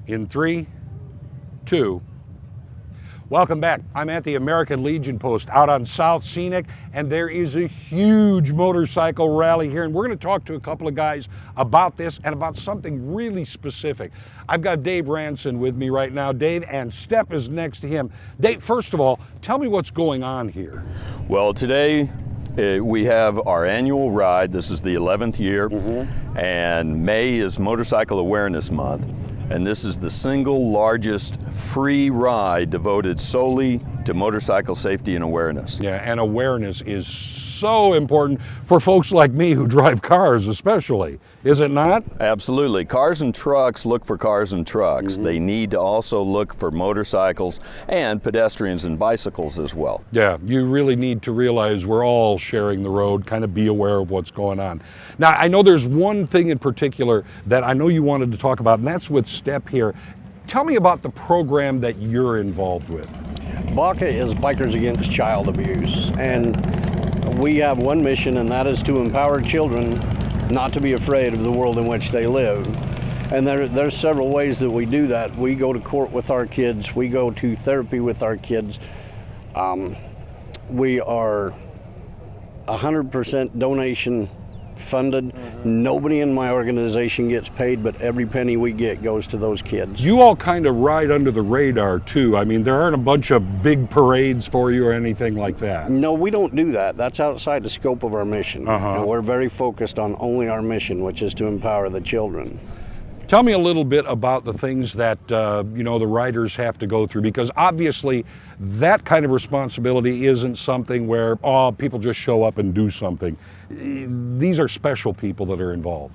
In 3, 2. Welcome back. I'm at the American Legion Post out on South Scenic, and there is a huge motorcycle rally here, and we're going to talk to a couple of guys about this and about something really specific. I've got Dave Ranson with me right now. Dave, and Step is next to him. Dave, first of all, tell me what's going on here. Well, today we have our annual ride. This is the 11th year, and May is Motorcycle Awareness Month. And this is the single largest free ride devoted solely to motorcycle safety and awareness. Yeah, and awareness is so important for folks like me who drive cars especially, is it not? Absolutely. Cars and trucks look for cars and trucks. They need to also look for motorcycles and pedestrians and bicycles as well. Yeah, you really need to realize we're all sharing the road, kind of be aware of what's going on. Now, I know there's one thing in particular that I know you wanted to talk about, and that's with Step here. Tell me about the program that you're involved with. BACA is Bikers Against Child Abuse, and we have one mission, and that is to empower children not to be afraid of the world in which they live. And there's several ways that we do that. We go to court with our kids. We go to therapy with our kids. We are 100% donation funded. Nobody in my organization gets paid, but every penny we get goes to those kids. You all kind of ride under the radar too. I mean, there aren't a bunch of big parades for you or anything like that. No, we don't do that. That's outside the scope of our mission. And we're very focused on only our mission, which is to empower the children. Tell me a little bit about the things that the riders have to go through, because obviously that kind of responsibility isn't something where people just show up and do something. These are special people that are involved.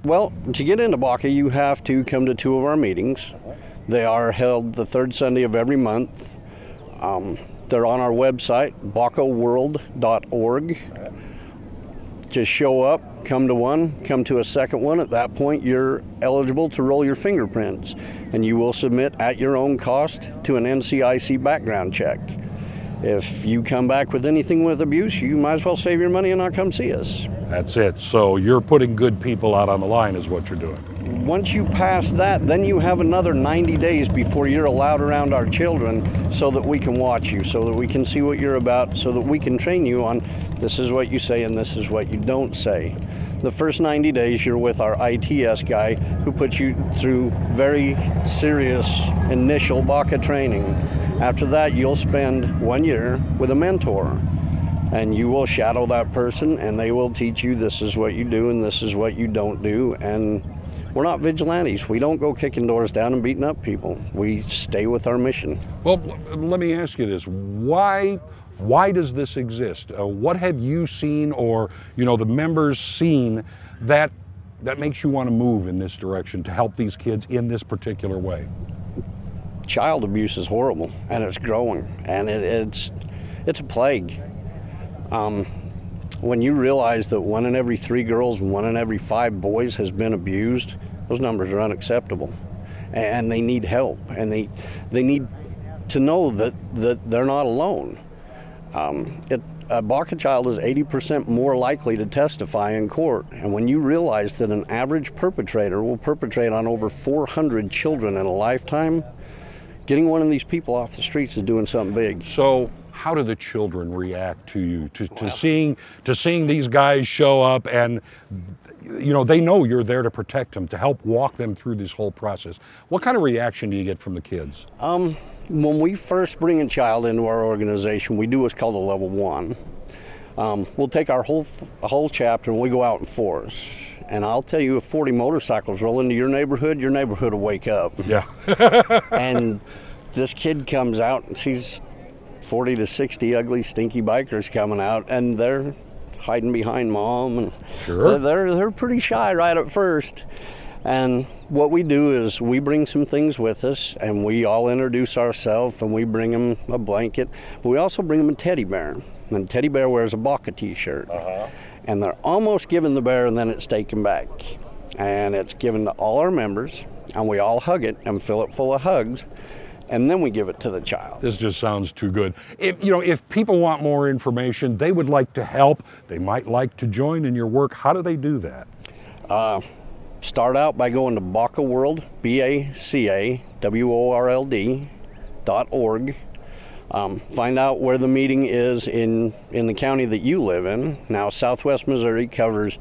Well, to get into BACA, you have to come to 2 of our meetings. They are held the 3rd Sunday of every month. They're on our website, bacaworld.org. Just show up, come to one, come to a second one. At that point, you're eligible to roll your fingerprints, and you will submit at your own cost to an NCIC background check. If you come back with anything with abuse, you might as well save your money and not come see us. That's it. So you're putting good people out on the line is what you're doing. Once you pass that, then you have another 90 days before you're allowed around our children so that we can watch you, so that we can see what you're about, so that we can train you on this is what you say and this is what you don't say. The first 90 days you're with our ITS guy who puts you through very serious initial BACA training. After that, you'll spend 1 year with a mentor, and you will shadow that person, and they will teach you this is what you do and this is what you don't do. And we're not vigilantes. We don't go kicking doors down and beating up people. We stay with our mission. Well, let me ask you this. Why does this exist? What have you seen, or the members seen, that makes you want to move in this direction to help these kids in this particular way? Child abuse is horrible, and it's growing, and it's a plague. When you realize that 1 in every 3 girls and 1 in every 5 boys has been abused, those numbers are unacceptable, and they need help, and they need to know that they're not alone. A BACA child is 80% more likely to testify in court, and when you realize that an average perpetrator will perpetrate on over 400 children in a lifetime, getting one of these people off the streets is doing something big. So how do the children react to you, to seeing these guys show up, and they know you're there to protect them, to help walk them through this whole process? What kind of reaction do you get from the kids? When we first bring a child into our organization, we do what's called a level 1. We'll take our whole chapter and we go out and force. And I'll tell you, if 40 motorcycles roll into your neighborhood will wake up. Yeah. And this kid comes out and sees 40 to 60 ugly, stinky bikers coming out, and they're hiding behind mom, and sure. they're pretty shy right at first. And what we do is we bring some things with us, and we all introduce ourselves, and we bring them a blanket. But we also bring them a teddy bear, and the teddy bear wears a BACA t-shirt. And they're almost given the bear, and then it's taken back. And it's given to all our members, and we all hug it and fill it full of hugs, and then we give it to the child. This just sounds too good. If people want more information, they would like to help, they might like to join in your work, how do they do that? Start out by going to BACAWorld, BACAWORLD.org. Find out where the meeting is in the county that you live in. Now, Southwest Missouri covers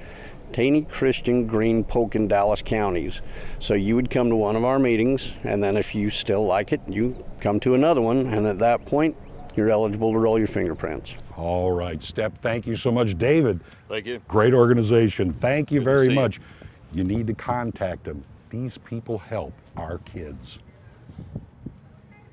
Taney, Christian, Greene, Polk, and Dallas counties. So you would come to one of our meetings, and then if you still like it, you come to another one, and at that point, you're eligible to roll your fingerprints. All right, Step, thank you so much. David, Thank you. great organization. Thank you Good to very see you. much. You need to contact them. These people help our kids.